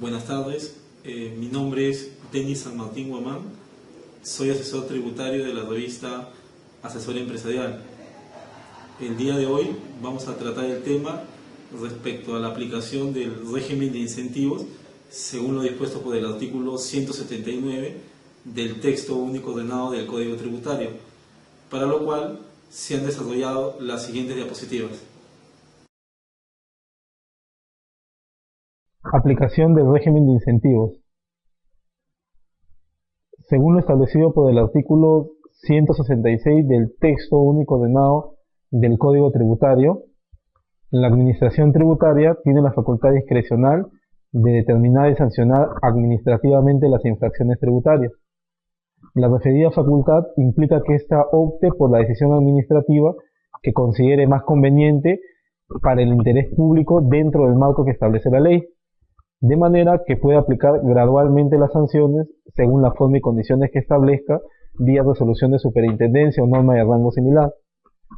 Buenas tardes, mi nombre es Denis San Martín Guamán, soy asesor tributario de la revista Asesor Empresarial. El día de hoy vamos a tratar el tema respecto a la aplicación del régimen de incentivos según lo dispuesto por el artículo 179 del texto único ordenado del Código Tributario, para lo cual se han desarrollado las siguientes diapositivas. Aplicación del régimen de incentivos. Según lo establecido por el artículo 166 del texto único ordenado del Código Tributario, la Administración Tributaria tiene la facultad discrecional de determinar y sancionar administrativamente las infracciones tributarias. La referida facultad implica que ésta opte por la decisión administrativa que considere más conveniente para el interés público dentro del marco que establece la ley, de manera que pueda aplicar gradualmente las sanciones según la forma y condiciones que establezca vía resolución de superintendencia o norma de rango similar.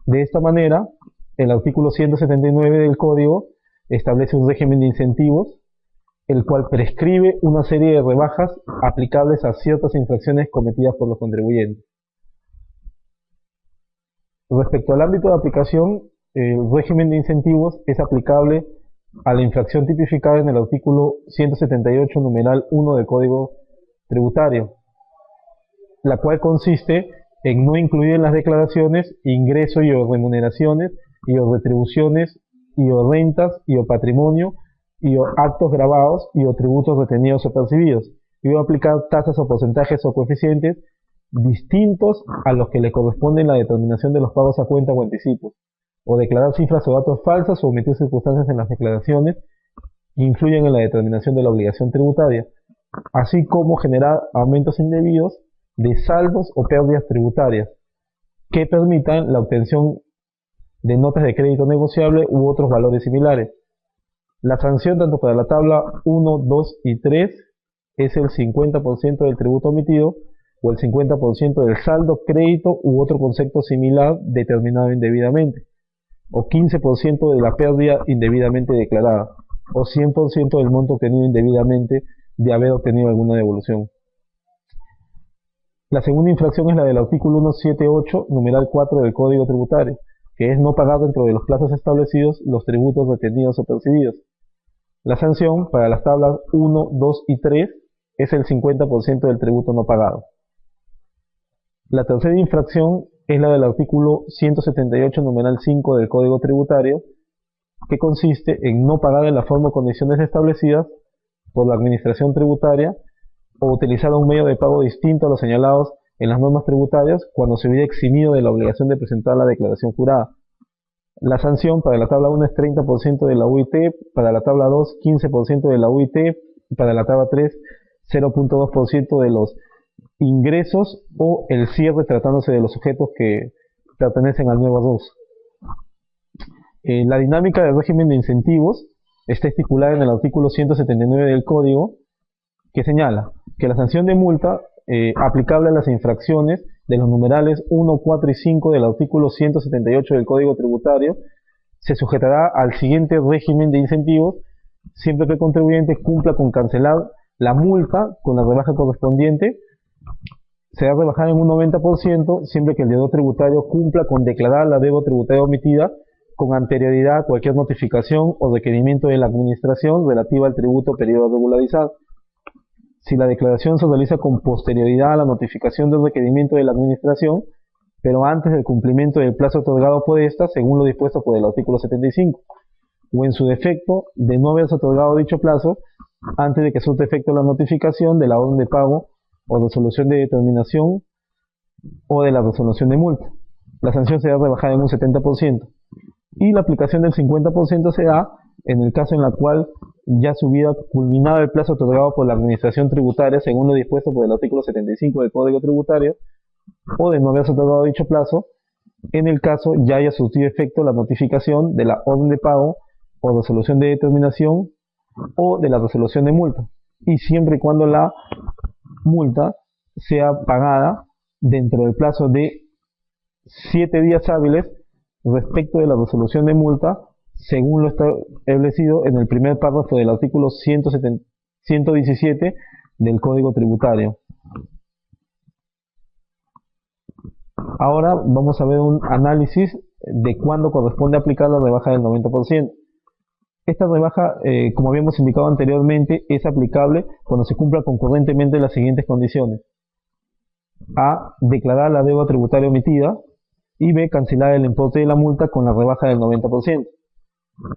De esta manera, el artículo 179 del Código establece un régimen de incentivos, el cual prescribe una serie de rebajas aplicables a ciertas infracciones cometidas por los contribuyentes. Respecto al ámbito de aplicación, el régimen de incentivos es aplicable a la infracción tipificada en el artículo 178 numeral 1 del Código Tributario, la cual consiste en no incluir en las declaraciones ingresos y o remuneraciones y o retribuciones y o rentas y o patrimonio y o actos grabados y o tributos retenidos o percibidos, y o aplicar tasas o porcentajes o coeficientes distintos a los que le corresponden la determinación de los pagos a cuenta o anticipos, o declarar cifras o datos falsas o omitir circunstancias en las declaraciones que influyen en la determinación de la obligación tributaria, así como generar aumentos indebidos de saldos o pérdidas tributarias que permitan la obtención de notas de crédito negociable u otros valores similares. La sanción tanto para la tabla 1, 2 y 3 es el 50% del tributo omitido o el 50% del saldo, crédito u otro concepto similar determinado indebidamente, o 15% de la pérdida indebidamente declarada, o 100% del monto obtenido indebidamente de haber obtenido alguna devolución. La segunda infracción es la del artículo 178, numeral 4 del Código Tributario, que es no pagar dentro de los plazos establecidos los tributos retenidos o percibidos. La sanción para las tablas 1, 2 y 3 es el 50% del tributo no pagado. La tercera infracción es la del artículo 178 numeral 5 del Código Tributario, que consiste en no pagar en la forma o condiciones establecidas por la Administración Tributaria o utilizar un medio de pago distinto a los señalados en las normas tributarias cuando se hubiera eximido de la obligación de presentar la declaración jurada. La sanción para la tabla 1 es 30% de la UIT, para la tabla 2 15% de la UIT, y para la tabla 3 0.2% de los ingresos o el cierre tratándose de los sujetos que pertenecen al nuevo RUS. La dinámica del régimen de incentivos está estipulada en el artículo 179 del Código, que señala que la sanción de multa aplicable a las infracciones de los numerales 1, 4 y 5 del artículo 178 del Código Tributario se sujetará al siguiente régimen de incentivos siempre que el contribuyente cumpla con cancelar la multa con la rebaja correspondiente. Será rebajada en un 90% siempre que el deudor tributario cumpla con declarar la deuda tributaria omitida con anterioridad a cualquier notificación o requerimiento de la administración relativa al tributo periodo regularizado. Si la declaración se realiza con posterioridad a la notificación del requerimiento de la administración, pero antes del cumplimiento del plazo otorgado por esta, según lo dispuesto por el artículo 75, o en su defecto, de no haberse otorgado dicho plazo, antes de que surta efecto la notificación de la orden de pago o resolución de determinación o de la resolución de multa. La sanción será rebajada en un 70%. Y la aplicación del 50% se da en el caso en el cual ya se hubiera culminado el plazo otorgado por la Administración Tributaria según lo dispuesto por el artículo 75 del Código Tributario, o de no haberse otorgado dicho plazo en el caso ya haya surtido efecto la notificación de la orden de pago o resolución de determinación o de la resolución de multa, y siempre y cuando la multa sea pagada dentro del plazo de 7 días hábiles respecto de la resolución de multa según lo establecido en el primer párrafo del artículo 117 del Código Tributario. Ahora vamos a ver un análisis de cuándo corresponde aplicar la rebaja del 90%. Esta rebaja, como habíamos indicado anteriormente, es aplicable cuando se cumpla concurrentemente las siguientes condiciones. A. Declarar la deuda tributaria omitida. Y B. Cancelar el importe de la multa con la rebaja del 90%.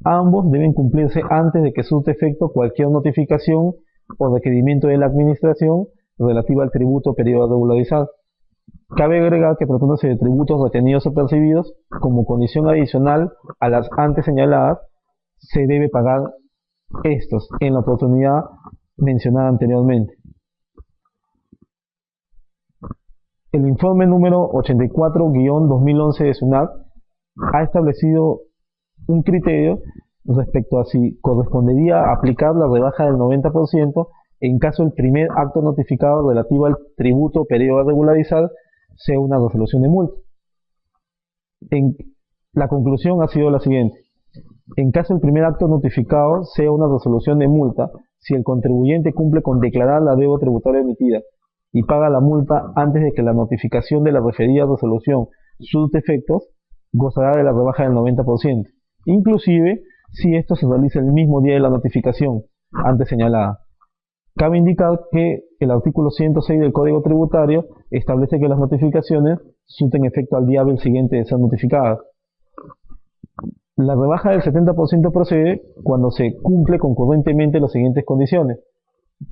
Ambos deben cumplirse antes de que surta efecto cualquier notificación o requerimiento de la administración relativa al tributo periodo a regularizar. Cabe agregar que tratándose de tributos retenidos o percibidos, como condición adicional a las antes señaladas, se debe pagar estos en la oportunidad mencionada anteriormente. El informe número 84-2011 de SUNAT ha establecido un criterio respecto a si correspondería aplicar la rebaja del 90% en caso el primer acto notificado relativo al tributo periodo a regularizar sea una resolución de multa. La conclusión ha sido la siguiente. En caso el primer acto notificado sea una resolución de multa, si el contribuyente cumple con declarar la deuda tributaria emitida y paga la multa antes de que la notificación de la referida resolución surte efectos, gozará de la rebaja del 90%, inclusive si esto se realiza el mismo día de la notificación antes señalada. Cabe indicar que el artículo 106 del Código Tributario establece que las notificaciones surten efecto al día hábil siguiente de ser notificadas. La rebaja del 70% procede cuando se cumple concurrentemente las siguientes condiciones.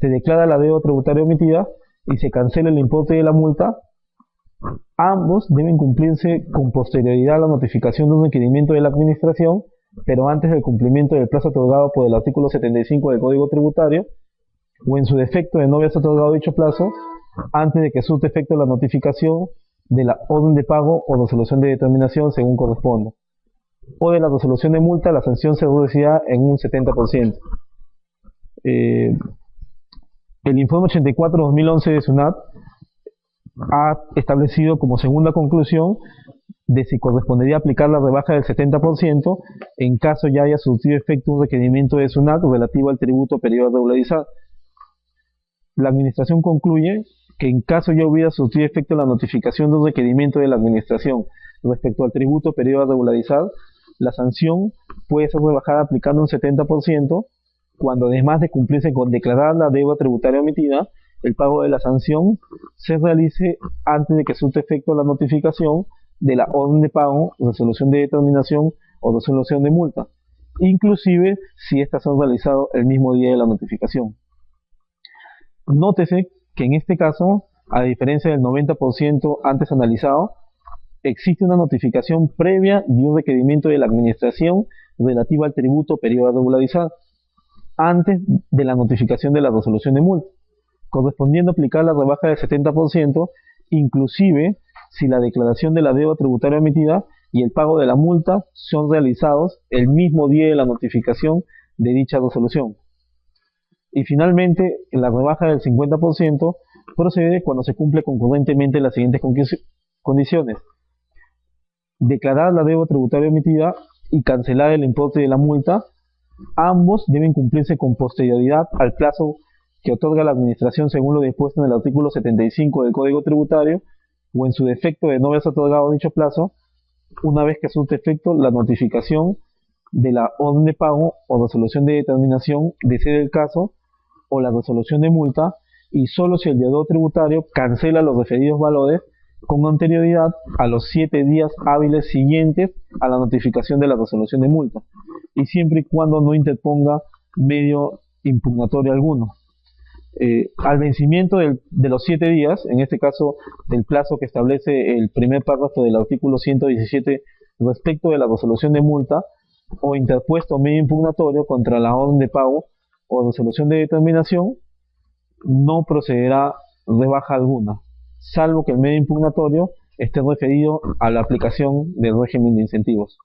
Se declara la deuda tributaria omitida y se cancela el importe de la multa. Ambos deben cumplirse con posterioridad a la notificación de un requerimiento de la administración, pero antes del cumplimiento del plazo otorgado por el artículo 75 del Código Tributario, o en su defecto de no haberse otorgado dicho plazo, antes de que surte efecto la notificación de la orden de pago o resolución de determinación según corresponda. O de la resolución de multa, la sanción se reducirá en un 70%. El informe 84-2011 de SUNAT ha establecido como segunda conclusión de si correspondería aplicar la rebaja del 70% en caso ya haya surtido efecto un requerimiento de SUNAT relativo al tributo periodo a regularizar. La administración concluye que en caso ya hubiera surtido efecto la notificación de un requerimiento de la administración respecto al tributo periodo a regularizar, la sanción puede ser rebajada aplicando un 70% cuando, además de cumplirse con declarar la deuda tributaria omitida, el pago de la sanción se realice antes de que surte efecto la notificación de la orden de pago, resolución de determinación o resolución de multa, inclusive si éstas son realizadas el mismo día de la notificación. Nótese que en este caso, a diferencia del 90% antes analizado, existe una notificación previa de un requerimiento de la administración relativa al tributo periodo a regularizar, antes de la notificación de la resolución de multa, correspondiendo aplicar la rebaja del 70%, inclusive si la declaración de la deuda tributaria emitida y el pago de la multa son realizados el mismo día de la notificación de dicha resolución. Y finalmente, la rebaja del 50% procede cuando se cumple concurrentemente las siguientes condiciones. Declarar la deuda tributaria emitida y cancelar el importe de la multa. Ambos deben cumplirse con posterioridad al plazo que otorga la administración según lo dispuesto en el artículo 75 del Código Tributario, o en su defecto de no haberse otorgado dicho plazo, una vez que surte efecto la notificación de la orden de pago o resolución de determinación de ser el caso, o la resolución de multa, y solo si el deudor tributario cancela los referidos valores con anterioridad a los 7 días hábiles siguientes a la notificación de la resolución de multa, y siempre y cuando no interponga medio impugnatorio alguno. Al vencimiento de los 7 días, en este caso del plazo que establece el primer párrafo del artículo 117 respecto de la resolución de multa, o interpuesto medio impugnatorio contra la orden de pago o resolución de determinación, no procederá rebaja alguna, salvo que el medio impugnatorio esté referido a la aplicación del régimen de incentivos.